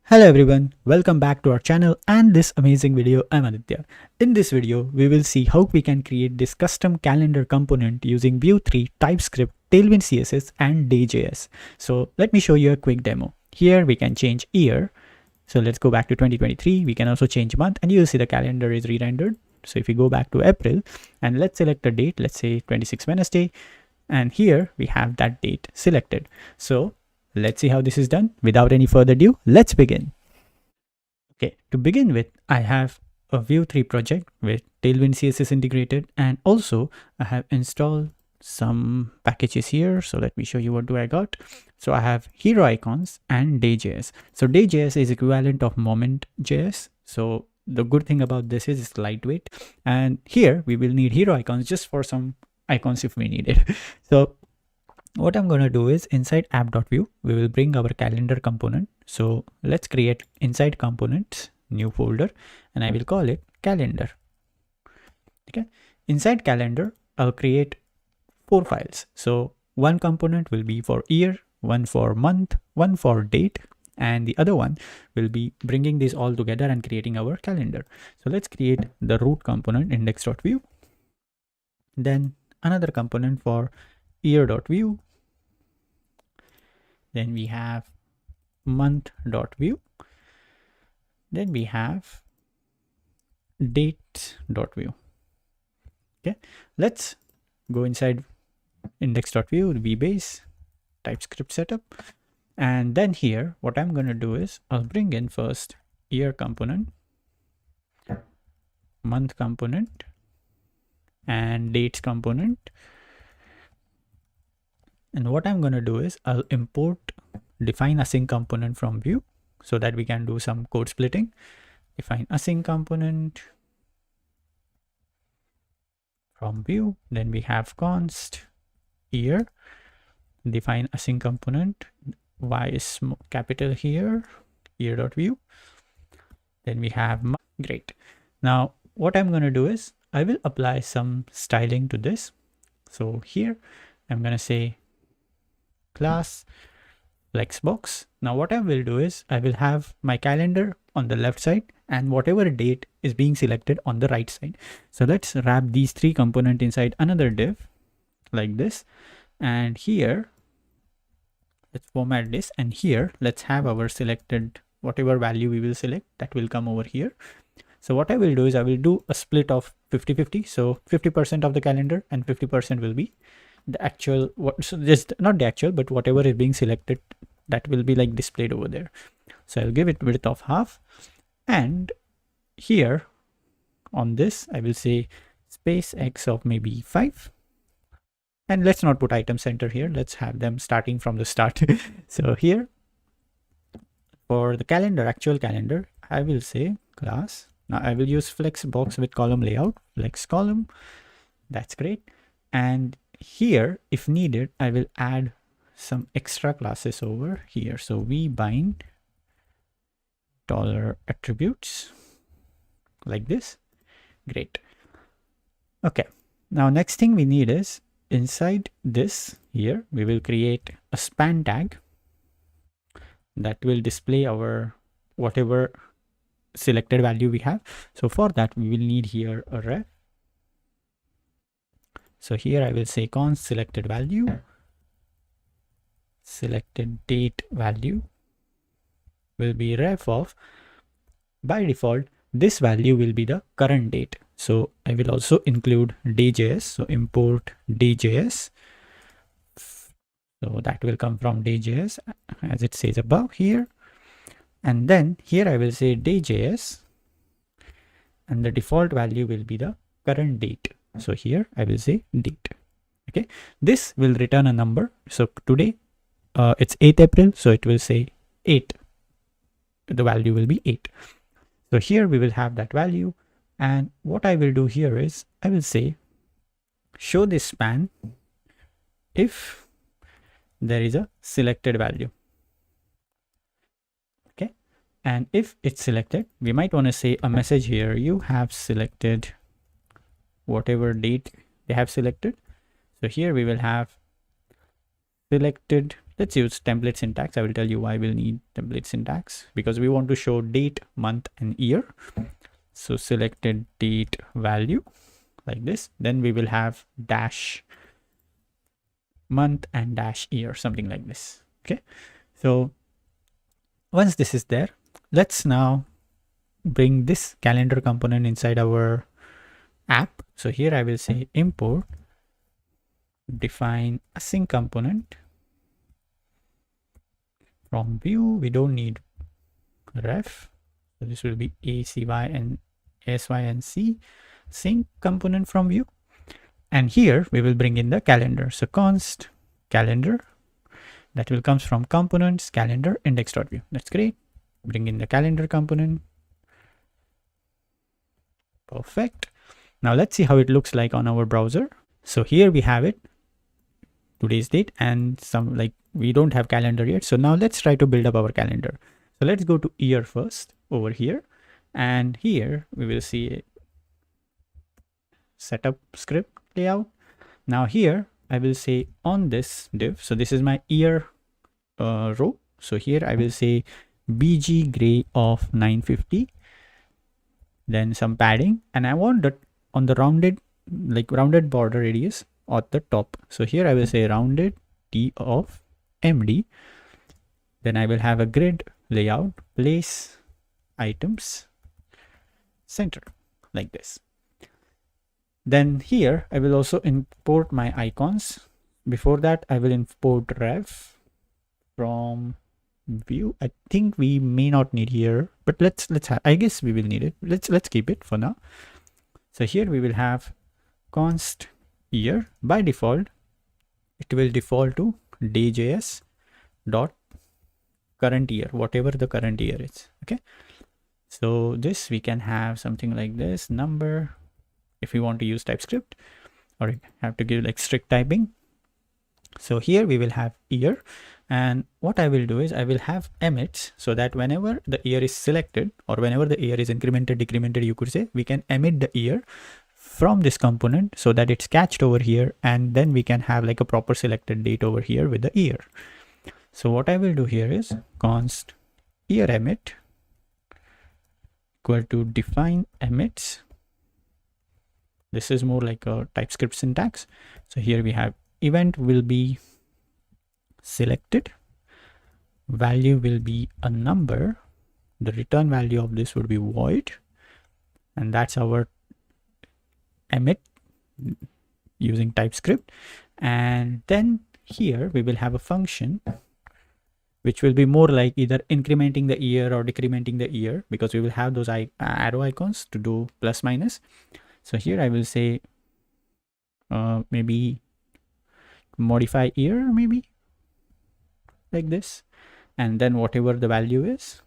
Hello everyone, welcome back to our channel and this amazing video. I'm Aditya. In this video, we will see how we can create this custom calendar component using Vue 3, TypeScript, Tailwind CSS and dayjs. So let me show you a quick demo. Here we can change year. So let's go back to 2023. We can also change month and you'll see the calendar is re-rendered. So if we go back to April and let's select a date, let's say 26 Wednesday. And here we have that date selected. So let's see how this is done. Without any further ado, let's begin. Okay, to begin with, I have a Vue 3 project with Tailwind CSS integrated, and also I have installed some packages here. So let me show you what do I got. So I have hero icons and dayjs. So dayjs is equivalent of moment.js. So the good thing about this is it's lightweight, and here we will need hero icons just for some icons if we need it. So what I'm going to do is inside app.vue, we will bring our calendar component. So let's create inside components, new folder, and I will call it calendar. Okay. Inside calendar, I'll create 4 files. So one component will be for year, one for month, one for date, and the other one will be bringing these all together and creating our calendar. So let's create the root component index.vue. Then another component for year.vue. Then we have month.vue. Then we have date.vue. Okay, let's go inside index.vue, vbase, TypeScript setup. And then here, what I'm going to do is I'll bring in first year component, month component, and dates component. And what I'm going to do is I'll import define async component from Vue so that we can do some code splitting. Define async component from Vue. Then we have const year. Define async component. Y is capital here. Year.vue. Then we have great. Now what I'm going to do is I will apply some styling to this. So here I'm going to say class flexbox. Now what I will do is I will have my calendar on the left side and whatever date is being selected on the right side. So let's wrap these 3 components inside another div like this, and here let's format this, and here let's have our selected whatever value we will select that will come over here. So what I will do is I will do a split of 50-50. So 50% of the calendar and 50% will be the actual, so just not the actual, but whatever is being selected that will be like displayed over there. So I'll give it width of half, and here on this I will say space x of maybe 5, and let's not put item center here, let's have them starting from the start. So here for the calendar, actual calendar, I will say class. Now I will use flexbox with column layout, flex column. That's great. And here if needed I will add some extra classes over here. So we bind $attributes like this. Great. Okay, now next thing we need is inside this here we will create a span tag that will display our whatever selected value we have. So for that we will need here a ref. So here I will say const selected value, selected date value will be ref of, by default this value will be the current date. So I will also include dayjs. So import dayjs. So that will come from dayjs as it says above here. And then here I will say dayjs, and the default value will be the current date. So here I will say date. Okay, this will return a number. So today it's 8th April, so it will say 8. The value will be 8. So here we will have that value, and what I will do here is I will say show this span if there is a selected value. Okay, and if it's selected, we might want to say a message here, you have selected whatever date they have selected. So here we will have selected let's use template syntax. I will tell you why we'll need template syntax, because we want to show date, month and year. So selected date value like this, then we will have dash month and dash year, something like this. Okay, so once this is there, let's now bring this calendar component inside our app. So here I will say import define async component from view. We don't need ref, so this will be ACY and SY and C sync component from view. And here we will bring in the calendar. So const calendar, that will comes from components calendar index.view. That's great. Bring in the calendar component. Perfect. Now let's see how it looks like on our browser. So here we have it, today's date, and some like we don't have calendar yet. So now let's try to build up our calendar. So let's go to year first over here, and here we will see setup script layout. Now here I will say on this div, so this is my year row. So here I will say BG gray of 950, then some padding, and I want that on the rounded border radius at the top. So here I will say rounded T of MD. Then I will have a grid layout, place items center, like this. Then here I will also import my icons. Before that I will import ref from view. I think we may not need here, but let's have, I guess we will need it. Let's keep it for now. So here we will have const year. By default it will default to dayjs dot current year, whatever the current year is. Okay, so this we can have something like this, number, if we want to use TypeScript, or have to give like strict typing. So here we will have year, and what I will do is I will have emits, so that whenever the year is selected or whenever the year is incremented, decremented, you could say, we can emit the year from this component so that it's catched over here, and then we can have like a proper selected date over here with the year. So what I will do here is const year emit equal to define emits. This is more like a TypeScript syntax. So here we have event will be selected, value will be a number, the return value of this would be void, and that's our emit using TypeScript. And then here we will have a function which will be more like either incrementing the year or decrementing the year, because we will have those arrow icons to do plus minus. So here I will say maybe modify year, maybe like this, and then whatever the value is,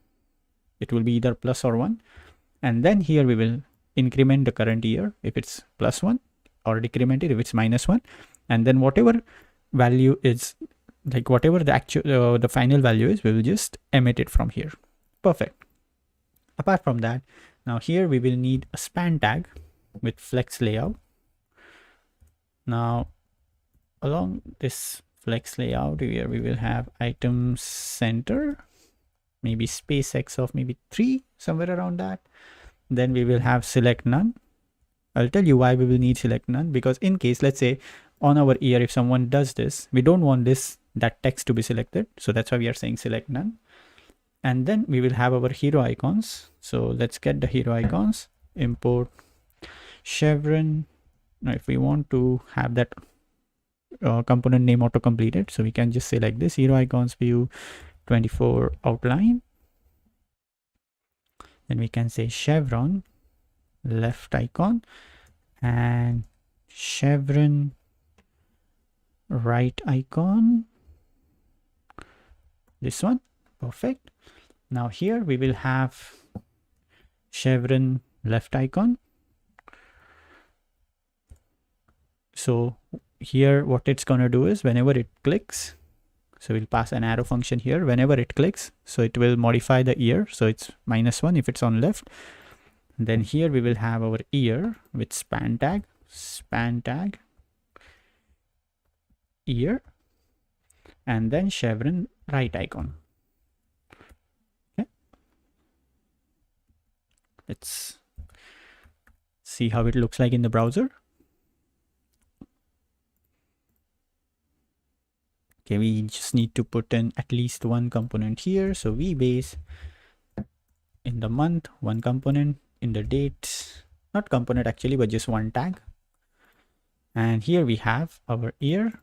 it will be either plus or 1, and then here we will increment the current year if it's +1, or decrement it if it's -1, and then whatever value is, like whatever the actual the final value is, we will just emit it from here. Perfect. Apart from that, now here we will need a span tag with flex layout. Now along this flex layout here we will have item center, maybe space x of maybe 3, somewhere around that. Then we will have select none. I'll tell you why we will need select none, because in case, let's say on our year, if someone does this, we don't want that text to be selected, so that's why we are saying select none. And then we will have our hero icons. So let's get the hero icons, import chevron. Now if we want to have that component name auto completed, so we can just say like this, hero icons view 24 outline. Then we can say chevron left icon and chevron right icon, this one. Perfect. Now here we will have chevron left icon. So here what it's going to do is whenever it clicks, so we'll pass an arrow function here, whenever it clicks, so it will modify the year, so it's -1 if it's on left. Then here we will have our year with span tag year, and then chevron right icon. Okay, let's see how it looks like in the browser. Okay, we just need to put in at least one component here. So vbase in the month, one component, in the dates, not component actually, but just one tag. And here we have our year,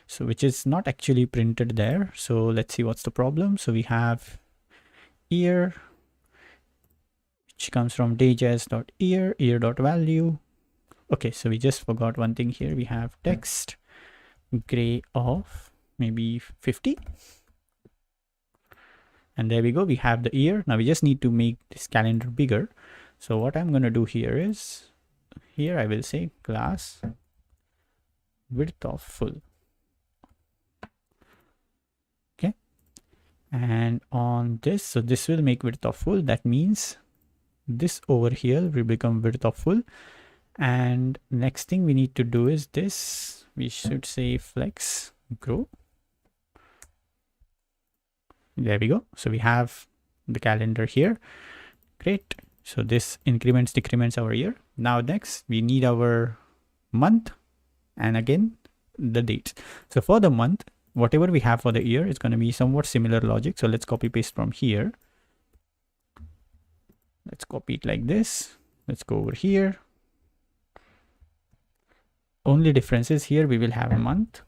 so which is not actually printed there. So let's see what's the problem. So we have year, which comes from dayjs.year, year.value. Okay, so we just forgot one thing here. We have text gray of maybe 50. And there we go, we have the year. Now we just need to make this calendar bigger. So what I'm going to do here is, here I will say class width of full. Okay, and on this, so this will make width of full. That means this over here will become width of full. And next thing we need to do is this, we should say flex grow. There we go. So we have the calendar here. Great. So this increments, decrements our year. Now next we need our month, and again the dates. So for the month, whatever we have for the year is going to be somewhat similar logic. So let's copy paste from here. Let's copy it like this. Let's go over here. Only difference is here we will have a month.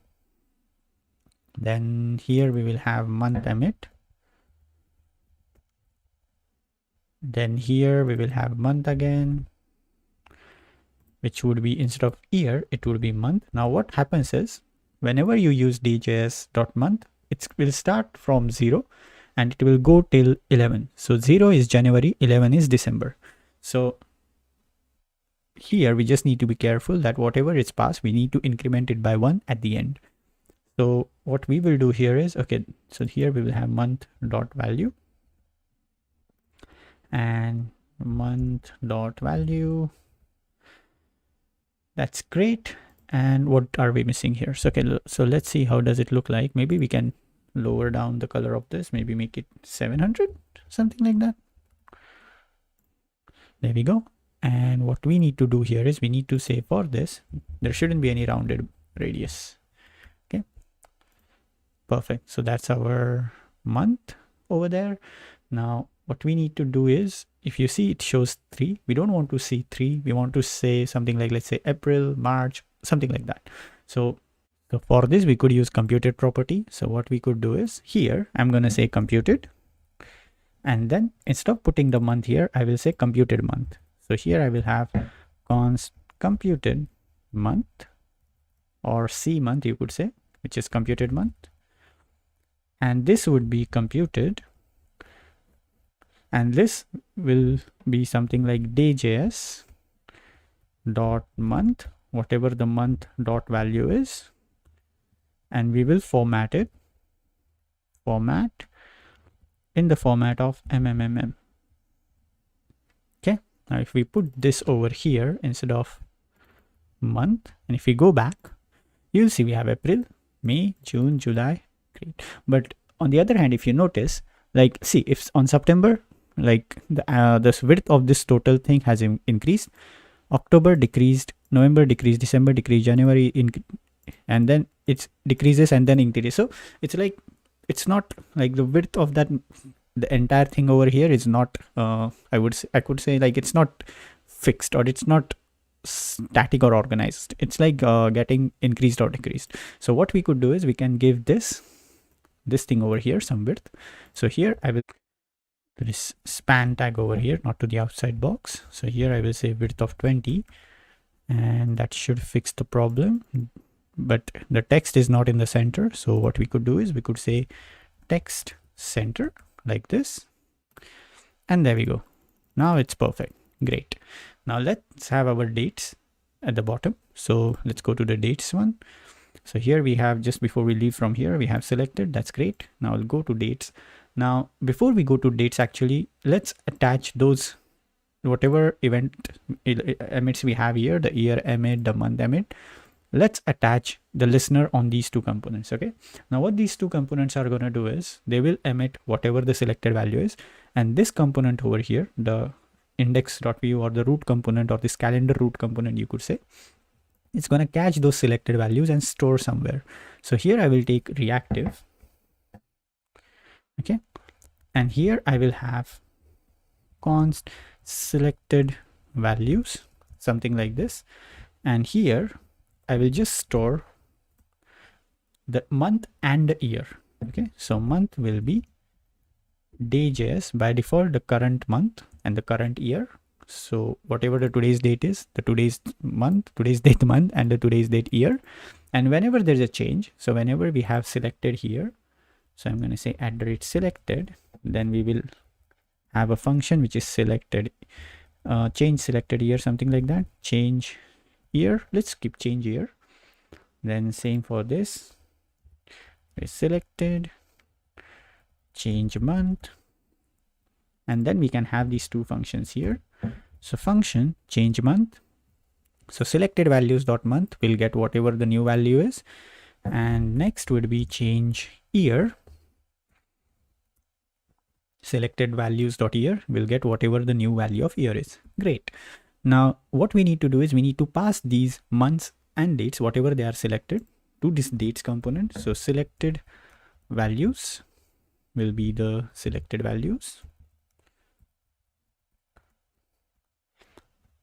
Then here we will have month emit. Then here we will have month again, which would be, instead of year, it would be month. Now what happens is, whenever you use djs.month, it will start from 0 and it will go till 11. So 0 is January, 11 is December. So here we just need to be careful that whatever is passed, we need to increment it by 1 at the end. So what we will do here is, okay, so here we will have month dot value and month dot value. That's great. And what are we missing here? So okay, so let's see how does it look like. Maybe we can lower down the color of this, maybe make it 700, something like that. There we go. And what we need to do here is we need to say for this, there shouldn't be any rounded radius. Okay, perfect. So that's our month over there. Now what we need to do is, if you see it shows 3, we don't want to see 3. We want to say something like, let's say April, March, something like that. So for this we could use computed property. So what we could do is, here I'm going to say computed, and then instead of putting the month here, I will say computed month. So here I will have const computed month, or C month you could say, which is computed month, and this would be computed, and this will be something like dayjs dot month, whatever the month dot value is, and we will format it, format in the format of MMMM. Okay, now if we put this over here instead of month, and if we go back, you'll see we have April, May, June, July. Great. But on the other hand, if you notice, like, see, if on September, like the width of this total thing has increased, October decreased, November decreased, December decreased, January and then it decreases and then increases. So it's like, it's not like the width of that, the entire thing over here is not I could say like it's not fixed, or it's not static or organized. It's like getting increased or decreased. So what we could do is we can give this thing over here some width. So here I will put this span tag over here, not to the outside box. So here I will say width of 20, and that should fix the problem. But the text is not in the center. So what we could do is we could say text center like this, and there we go. Now it's perfect. Great. Now let's have our dates at the bottom. So let's go to the dates one. So here we have, just before we leave from here, we have selected. That's great. Now I'll go to dates. Now before we go to dates, actually let's attach those whatever event emits we have here, the year emit, the month emit, let's attach the listener on these two components. Okay, now what these two components are going to do is they will emit whatever the selected value is, and this component over here, the index.view or the root component or this calendar root component, you could say, it's going to catch those selected values and store somewhere. So here I will take reactive. Okay, and here I will have const selected values, something like this, and here I will just store the month and the year. Okay, so month will be dayjs, by default the current month and the current year. So whatever the today's date is, the today's date month, and the today's date year. And whenever there's a change, so whenever we have selected here, so I'm going to say @selected, then we will have a function which is selected, change selected year, something like that, change year. Let's keep change year. Then same for this, is selected, change month, and then we can have these two functions here. So function change month, so selected values dot month will get whatever the new value is, and next would be change year, selected values dot year will get whatever the new value of year is. Great. Now what we need to do is we need to pass these months and dates, whatever they are selected, to this dates component. So selected values will be the selected values,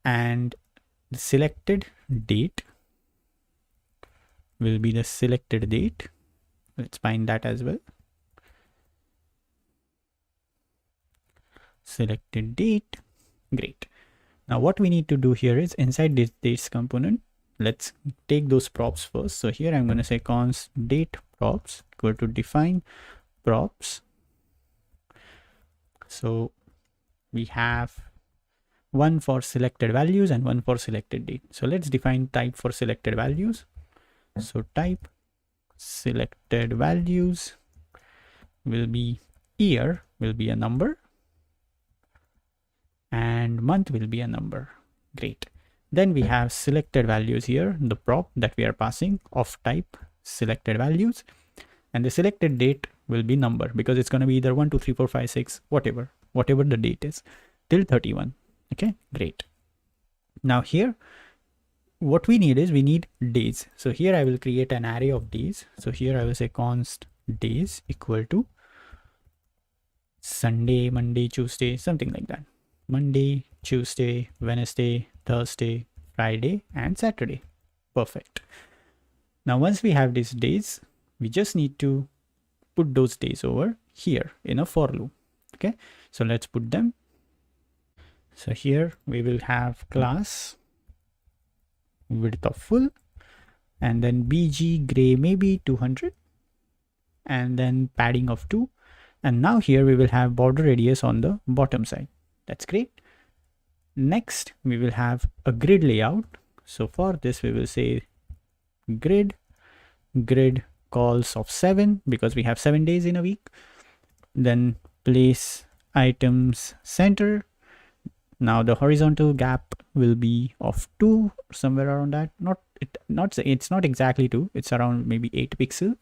and the selected date will be the selected date. Let's find that as well. Selected date. Great. Now what we need to do here is inside this dates component, let's take those props first. So here I'm going to say const date props equal to define props. So we have one for selected values and one for selected date. So let's define type for selected values. So type selected values will be year will be a number and month will be a number. Great. Then we have selected values here, the prop that we are passing of type selected values, and the selected date will be number because it's going to be either 1 2 3 4 5 6 whatever the date is till 31. Okay, great. Now here what we need is we need days. So here I will create an array of days. So here I will say const days equal to Sunday, Monday, Tuesday, something like that. Monday, Tuesday, Wednesday, Thursday, Friday, and Saturday. Perfect. Now once we have these days, we just need to put those days over here in a for loop. Okay, so let's put them. So here we will have class width of full, and then bg gray maybe 200, and then padding of 2, and now here we will have border radius on the bottom side. That's great. Next we will have a grid layout. So for this we will say grid calls of 7 because we have 7 days in a week. Then place items center. Now the horizontal gap will be of 2, somewhere around that. It's not exactly 2, it's around maybe 8 pixel,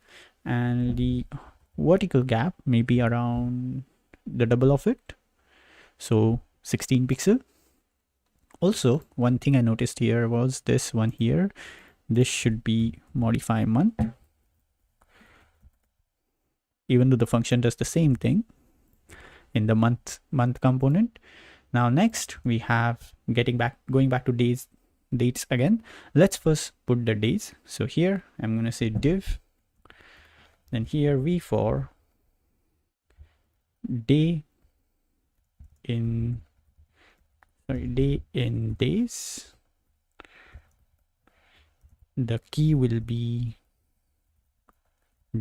and the vertical gap may be around the double of it, so 16 pixel. Also one thing I noticed here was this one here, this should be modify month, even though the function does the same thing in the month component. Now next we have going back to dates again. Let's first put the days. So here I'm going to say div, then here v for day in days. The key will be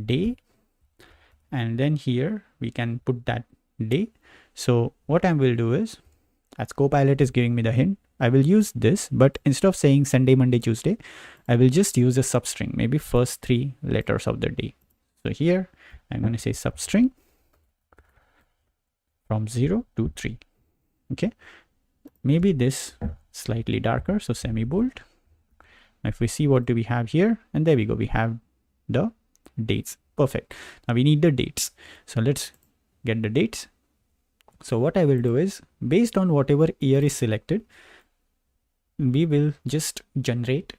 day, and then here we can put that day. So what I will do is, as Copilot is giving me the hint, I will use this, but instead of saying Sunday, Monday, Tuesday, I will just use a substring, maybe first 3 letters of the day. So here I'm going to say substring from 0 to 3. Okay, maybe this slightly darker, so semi bold. if we see, what do we have here? And there we go, we have the dates. Perfect. Now we need the dates, so let's get the dates. So what I will do is, based on whatever year is selected, we will just generate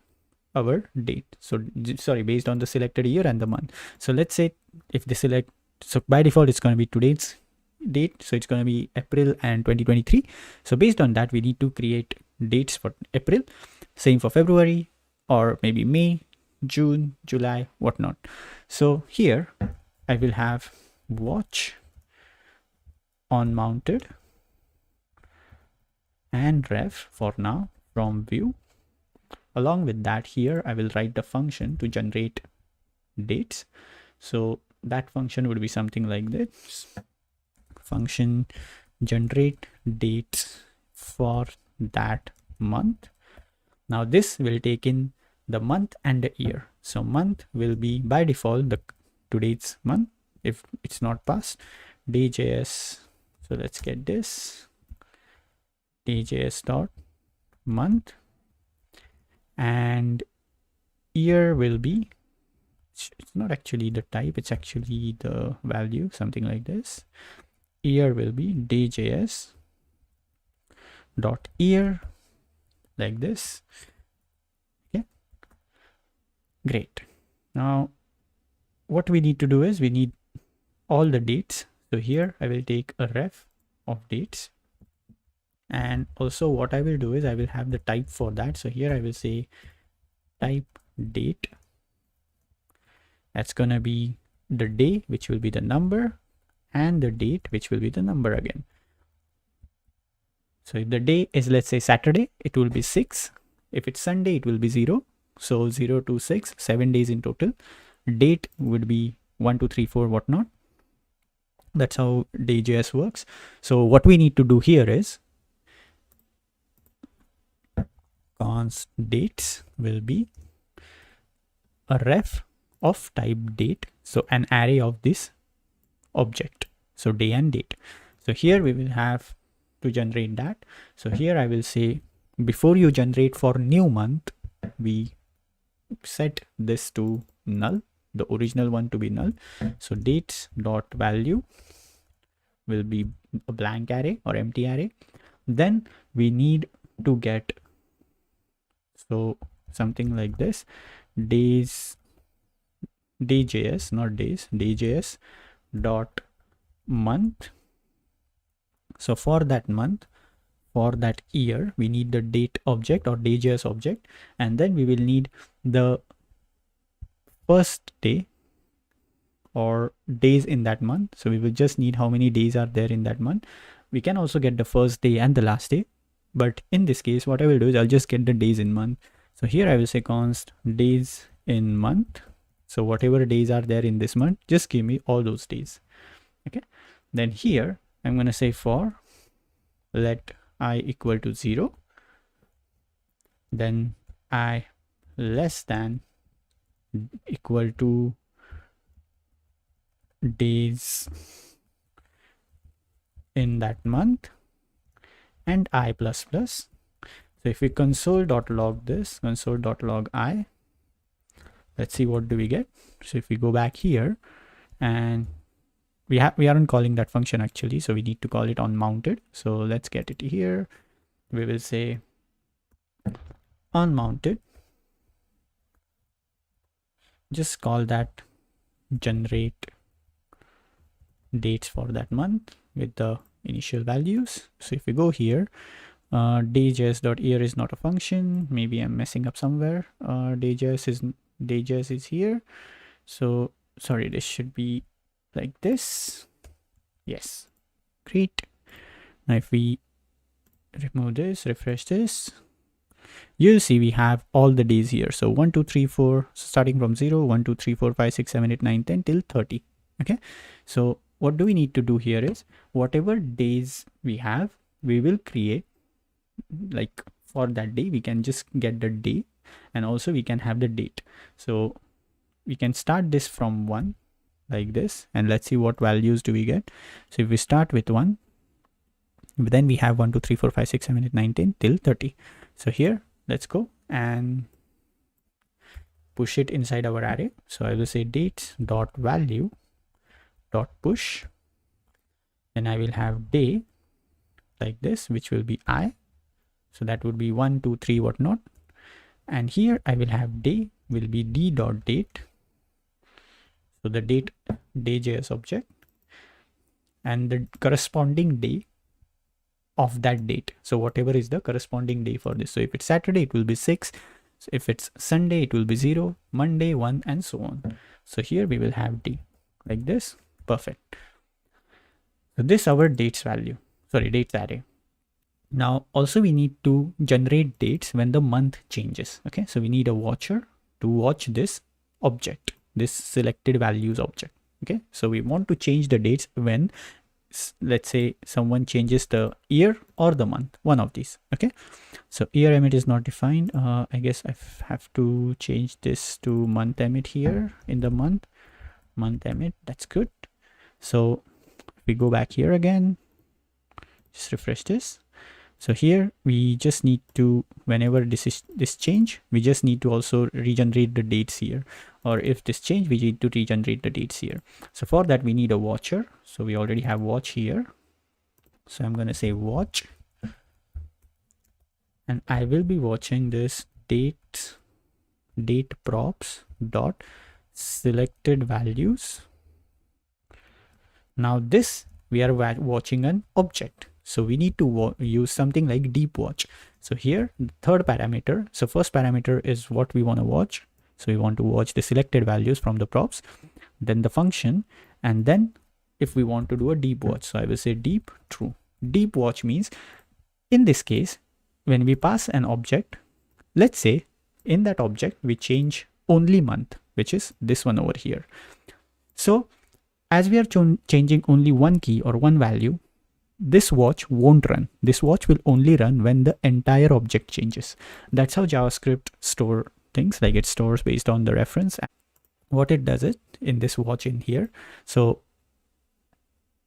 our date. So sorry, based on the selected year and the month. So let's say if they select, so by default it's going to be today's date, so it's going to be April and 2023. So based on that, we need to create dates for April, same for February, or maybe May, June, July, whatnot. So here I will have watch on mounted and ref for now from view. Along with that, here I will write the function to generate dates. So that function would be something like this: function generate dates for that month. Now this will take in the month and the year. So month will be by default the today's month if it's not passed. Dayjs, so let's get this dayjs dot month, and year will be, it's not actually the type, it's actually the value, something like this. Year will be dayjs dot year, like this. Okay, great. Now what we need to do is, we need all the dates. So here I will take a ref of dates, and also what I will do is I will have the type for that. So here I will say type date. That's gonna be the day, which will be the number, and the date, which will be the number again. So if the day is, let's say, Saturday, it will be 6. If it's Sunday, it will be 0. So 0 to 6, 7 days in total. Date would be 1, 2, 3, 4, whatnot. That's how dayjs works. So what we need to do here is, const dates will be a ref of type date, so an array of this object, so day and date. So here we will have to generate that. So here I will say, before you generate for new month, we set this to null, the original one to be null. So dates dot value will be a blank array or empty array. Then we need to get, so something like this, days, dayjs, not days, dayjs dot month. So for that month, for that year, we need the date object or dayjs object, and then we will need the first day or days in that month. So we will just need how many days are there in that month. We can also get the first day and the last day, but in this case what I will do is I'll just get the days in month. So here I will say const days in month. So whatever days are there in this month, just give me all those days. Okay, then here I'm going to say for let I equal to 0, then I less than equal to days in that month, and I plus plus. So if we console.log this, console.log I, let's see what do we get. So if we go back here, and we aren't calling that function actually, so we need to call it on mounted. So let's get it here. We will say on mounted, just call that generate dates for that month with the initial values. So if we go here, dayjs.year is not a function, maybe I'm messing up somewhere. Dayjs is here, so sorry, this should be like this. Yes, great. Now if we remove this, refresh this, you'll see we have all the days here. So 1, 2, 3, 4, starting from 0, 1, 2, 3, 4, 5, 6, 7, 8, 9, 10 till 30. Okay, so what do we need to do here is, whatever days we have, we will create, like for that day we can just get the day, and also we can have the date. So we can start this from 1 like this, and let's see what values do we get. So if we start with 1, then we have 1, 2, 3, 4, 5, 6, 7, 8, 9, 10 till 30. So here let's go and push it inside our array. So I will say dates dot value dot push. Then I will have day like this, which will be I. So that would be 1, 2, 3, whatnot. And here I will have day will be d dot date. So the date dayjs object and the corresponding day of that date. So whatever is the corresponding day for this. So if it's Saturday, it will be 6. So if it's Sunday, it will be 0, Monday 1, and so on. So here we will have d like this. Perfect. So this our dates value, sorry, dates array. Now also we need to generate dates when the month changes. Okay, so we need a watcher to watch this object, this selected values object. Okay, so we want to change the dates when, let's say, someone changes the year or the month, one of these. Okay, so year emit is not defined. I guess I have to change this to month emit here in the month emit. That's good. So we go back here again, just refresh this. So here we just need to, whenever this change, we just need to also regenerate the dates here, or if this change, we need to regenerate the dates here. So for that we need a watcher. So we already have watch here. So I'm going to say watch, and I will be watching this date props dot selected values. Now this we are watching an object. So we need to use something like deep watch. So here the third parameter. So first parameter is what we want to watch. So we want to watch the selected values from the props, then the function, and then if we want to do a deep watch. So I will say deep true. Deep watch means in this case, when we pass an object, let's say in that object, we change only month, which is this one over here. So as we are changing only one key or one value, this watch won't run. This watch will only run when the entire object changes. That's how JavaScript store things, like it stores based on the reference. What it does is in this watch in here. So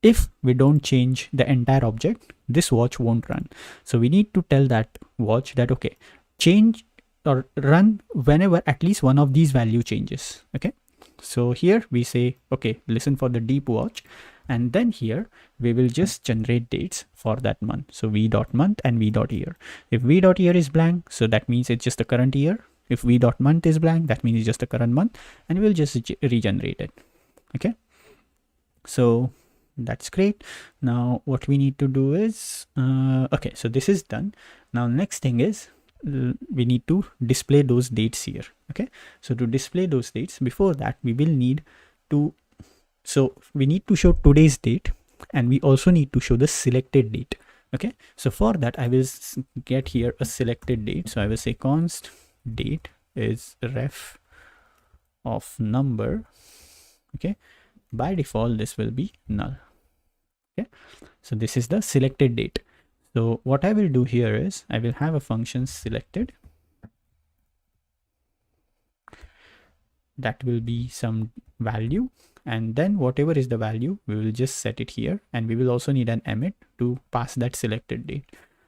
if we don't change the entire object, this watch won't run. So we need to tell that watch that, okay, change or run whenever at least one of these value changes. Okay. So here we say, okay, listen for the deep watch. And then here we will just generate dates for that month. So v.month and v.year. If v.year is blank, so that means it's just the current year. If v.month is blank, that means it's just the current month, and we'll just regenerate it. Okay. So that's great. Now what we need to do is, okay, so this is done. Now next thing is we need to display those dates here. Okay. So to display those dates, before that we will need to, so we need to show today's date, and we also need to show the selected date. Okay. So for that I will get here a selected date. So I will say const date is ref of number. Okay. By default this will be null. Okay. So this is the selected date. So what I will do here is I will have a function selected that will be some value, and then whatever is the value we will just set it here, and we will also need an emit to pass that selected date.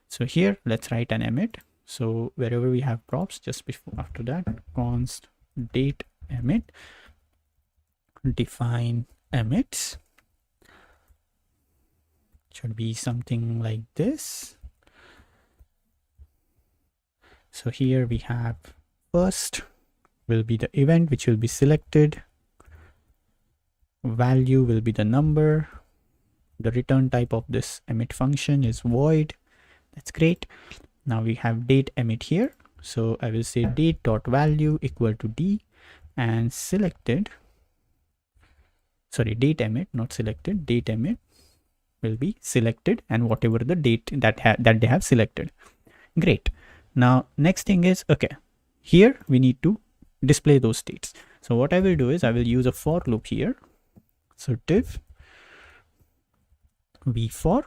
So here let's write an emit. So wherever we have props, just before after that const date emit, define emits, should be something like this. So here we have first will be the event which will be selected, value will be the number, the return type of this emit function is void. That's great. Now we have date emit here. So I will say date dot value equal to d, and selected, sorry, date emit, not selected, date emit will be selected and whatever the date that they have selected. Great. Now next thing is, okay, here we need to display those dates. So what I will do is I will use a for loop here. So div v for,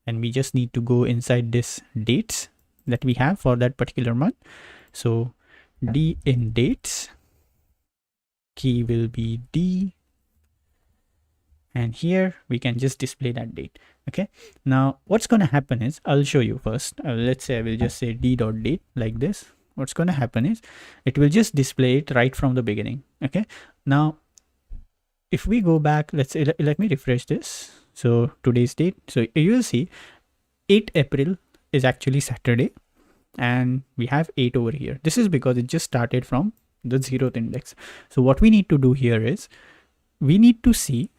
and we just need to go inside this dates that we have for that particular month. So d in dates, key will be d, and here we can just display that date. Okay. Now what's going to happen is I'll show you first. Let's say I will just say d.date like this. what's going to happen is it will just display it right from the beginning. Okay, now if we go back, let's say, let me refresh this. So today's date, so you will see 8 April is actually Saturday, and we have 8 over here. This is because it just started from the 0th index. So what we need to do here is we need to see.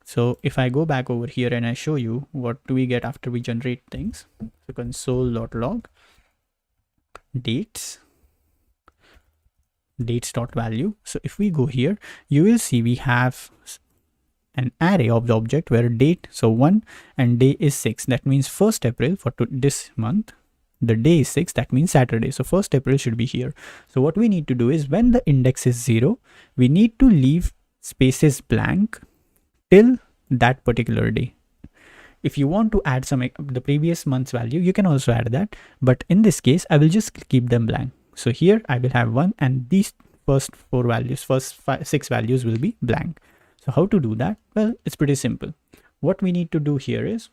So if I go back over here and I show you what do we get after we generate things. So console.log dates.value. So if we go here, you will see we have an array of the object where date, so 1, and day is 6. That means 1st April for this month. The day is 6, that means Saturday. So 1st April should be here. So what we need to do is when the index is 0, we need to leave spaces blank till that particular day. If you want to add the previous month's value, you can also add that. But in this case, I will just keep them blank. So here I will have 1, and these first 6 values will be blank. So how to do that? Well, it's pretty simple. What we need to do here is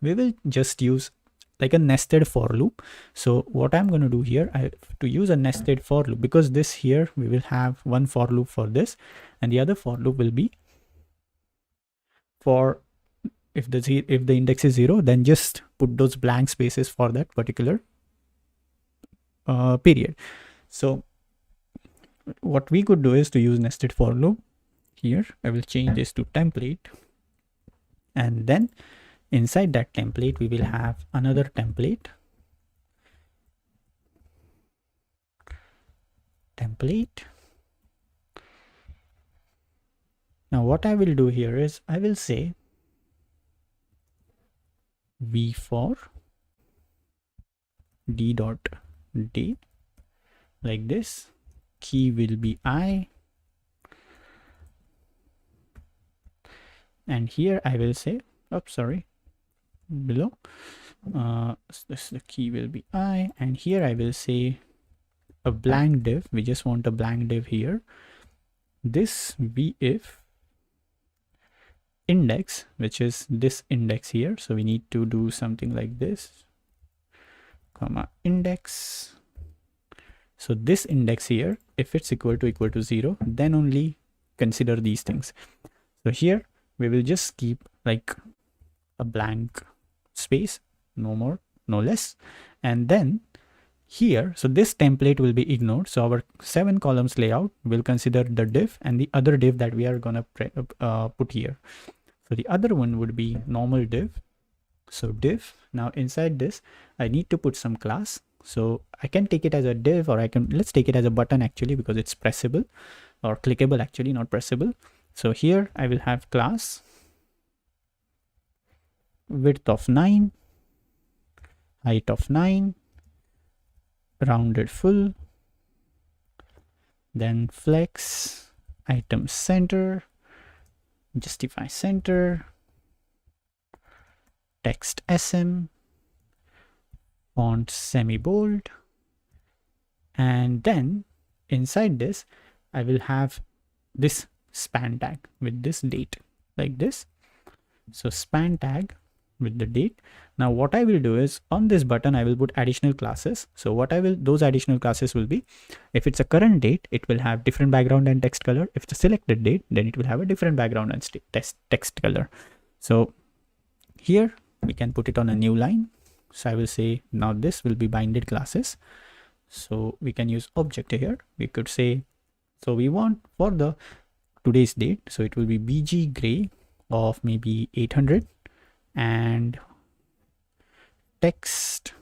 we will just use like a nested for loop. So what I'm going to do here, I have to use a nested for loop, because this here we will have one for loop for this, and the other for loop will be for if the index is 0, then just put those blank spaces for that particular period. So what we could do is to use nested for loop. Here I will change this to template, and then inside that template we will have another template. Now what I will do here is I will say v for d.day like this. Key will be I, and here I will say, below the key will be I, and here I will say a blank div. We just want a blank div here. This if index, which is this index here. So we need to do something like this, comma index. So this index here, if it's equal to 0, then only consider these things. So here we will just keep like a blank space, no more, no less. And then here, so this template will be ignored. So our 7 columns layout will consider the div and the other div that we are gonna put here. So the other one would be normal div. So div, now inside this I need to put some class. So I can take it as a div, or let's take it as a button actually, because it's pressable or clickable actually, not pressable. So here I will have class width of 9, height of 9, rounded full, then flex, item center, justify center, text SM, font semi bold, and then inside this I will have this span tag with this date like this. So span tag with the date. Now what I will do is on this button I will put additional classes. So those additional classes will be, if it's a current date, it will have different background and text color. If it's a selected date, then it will have a different background and text color. So here we can put it on a new line. So I will say now this will be binded classes. So we can use object here. We could say, so we want for the today's date, so it will be bg gray of maybe 800 and text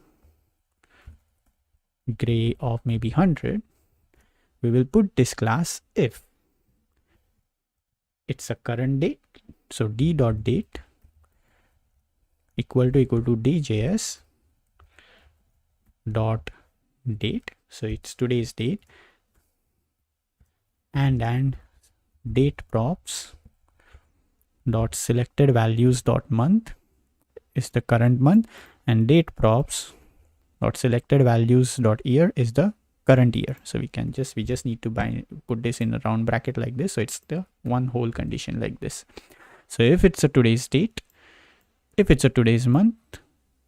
gray of maybe 100. We will put this class if it's a current date. So d.date equal to dayjs dot date. So it's today's date, and date props dot selected values dot month is the current month, and date props dot selected values dot year is the current year. So we just need to put this in a round bracket like this. So it's the one whole condition like this. So if it's a today's date, if it's a today's month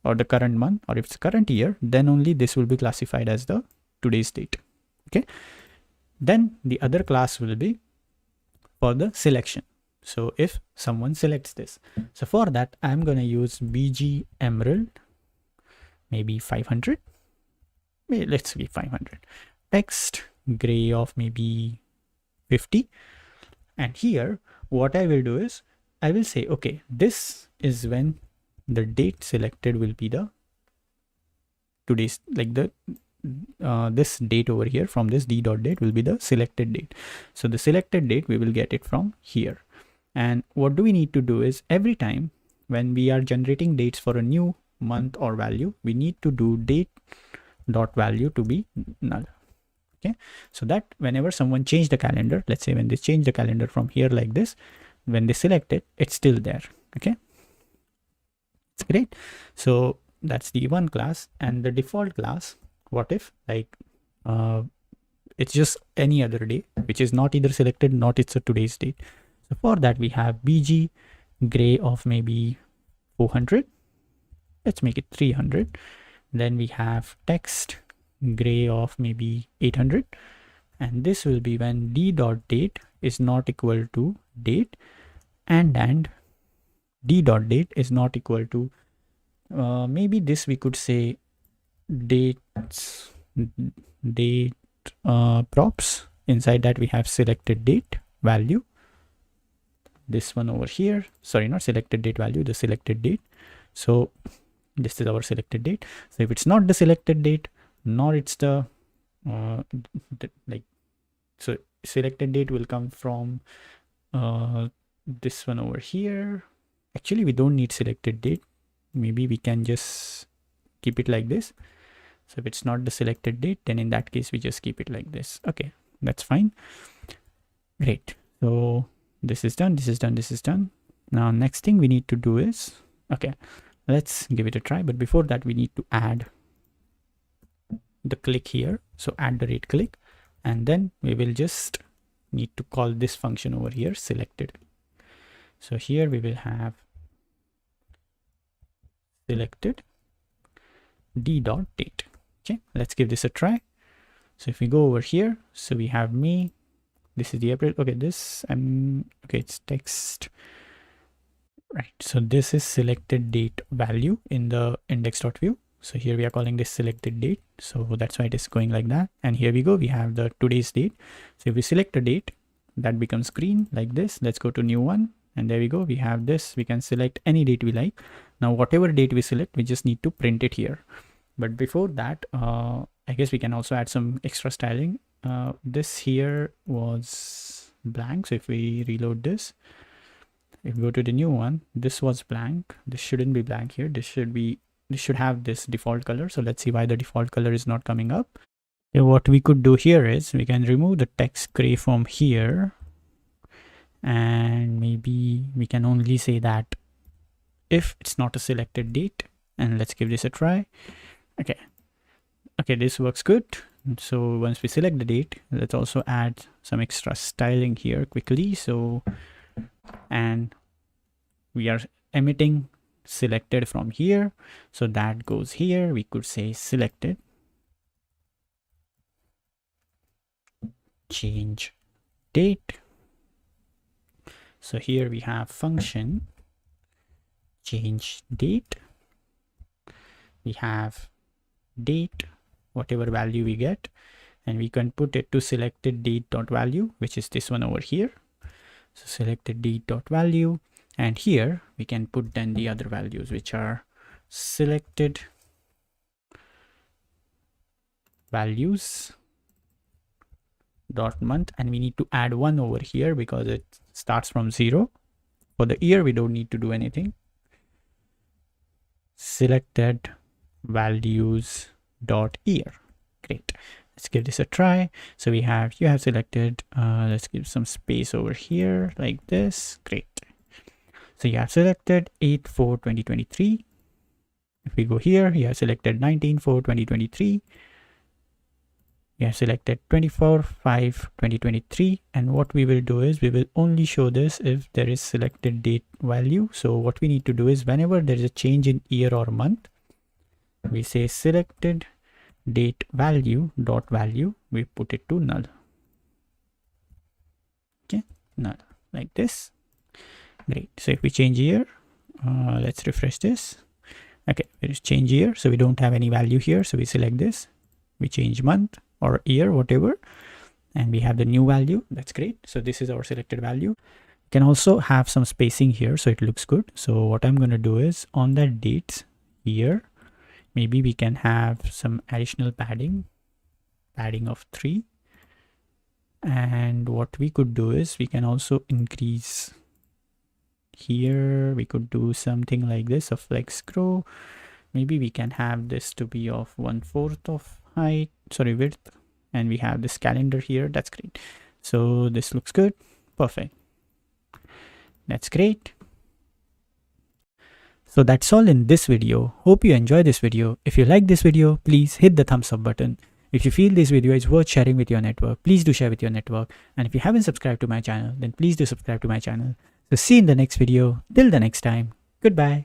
or the current month, or if it's current year, then only this will be classified as the today's date. Okay. Then the other class will be for the selection. So if someone selects this, so for that, I'm going to use BG Emerald, maybe 500. Let's be 500. Text gray of maybe 50. And here, what I will do is I will say, okay, this is when the date selected will be the today's, like the this date over here from this d.date will be the selected date. So the selected date, we will get it from here. And what do we need to do is every time when we are generating dates for a new month or value, we need to do date dot value to be null. Okay, so that whenever someone change the calendar, let's say when they change the calendar from here like this, when they select it, it's still there. Okay, it's great. So that's the one class. And the default class, what if like it's just any other day which is not either selected, not it's a today's date. So for that we have BG gray of maybe 400. Let's make it 300. Then we have text gray of maybe 800, and this will be when d.date is not equal to date and d.date is not equal to maybe this we could say dates date props. Inside that we have selected date value, this one over here, sorry, not selected date value, the selected date. So this is our selected date. So if it's not the selected date, nor it's the like, so selected date will come from this one over here. Actually, we don't need selected date. Maybe we can just keep it like this. So if it's not the selected date, then in that case we just keep it like this. Okay, that's fine. Great. So this is done, this is done, this is done. Now next thing we need to do is, okay, let's give it a try. But before that we need to add the click here. So add the rate click, and then we will just need to call this function over here, selected. So here we will have selected d.date. Okay, let's give this a try. So if we go over here, so we have me, this is the April. Okay, this okay, it's text, right? So this is selected date value in the index.view. So here we are calling this selected date. So that's why it is going like that. And here we go, we have the today's date. So if we select a date, that becomes green like this. Let's go to new one. And there we go, we have this. We can select any date we like. Now whatever date we select, we just need to print it here. But before that, I guess we can also add some extra styling. This here was blank. So if we reload this, if we go to the new one, this was blank. This shouldn't be blank here. This should have this default color. So let's see why the default color is not coming up. So what we could do here is we can remove the text gray from here. And maybe we can only say that if it's not a selected date, and let's give this a try. Okay, this works good. So once we select the date, let's also add some extra styling here quickly. So, and we are emitting selected from here, so that goes here. We could say selected change date. So here we have function change date. We have date, whatever value we get, and we can put it to selected date dot value, which is this one over here. So selected date dot value, and here we can put then the other values, which are selected values dot month, and we need to add one over here because it starts from 0. For the year we don't need to do anything. Selected values dot year. Great, let's give this a try. So we have, you have selected, let's give some space over here like this. Great. So you have selected 8/4/2023. If we go here, you have selected 19/4/2023. You have selected 24/5/2023. And what we will do is we will only show this if there is selected date value. So what we need to do is whenever there is a change in year or month, we say selected date value dot value, we put it to null. Okay, null, like this. Great. So if we change here, let's refresh this. Okay, we just change here, so we don't have any value here, so we select this, we change month or year, whatever, and we have the new value. That's great. So this is our selected value. You can also have some spacing here so it looks good. So what I'm going to do is on the dates here, maybe we can have some additional padding of 3, and what we could do is we can also increase here. We could do something like this of like scroll. Maybe we can have this to be of 1/4 of width, and we have this calendar here. That's great. So this looks good. Perfect. That's great. So that's all in this video. Hope you enjoyed this video. If you like this video, please hit the thumbs up button. If you feel this video is worth sharing with your network, please do share with your network. And if you haven't subscribed to my channel, then please do subscribe to my channel. So see you in the next video. Till the next time. Goodbye.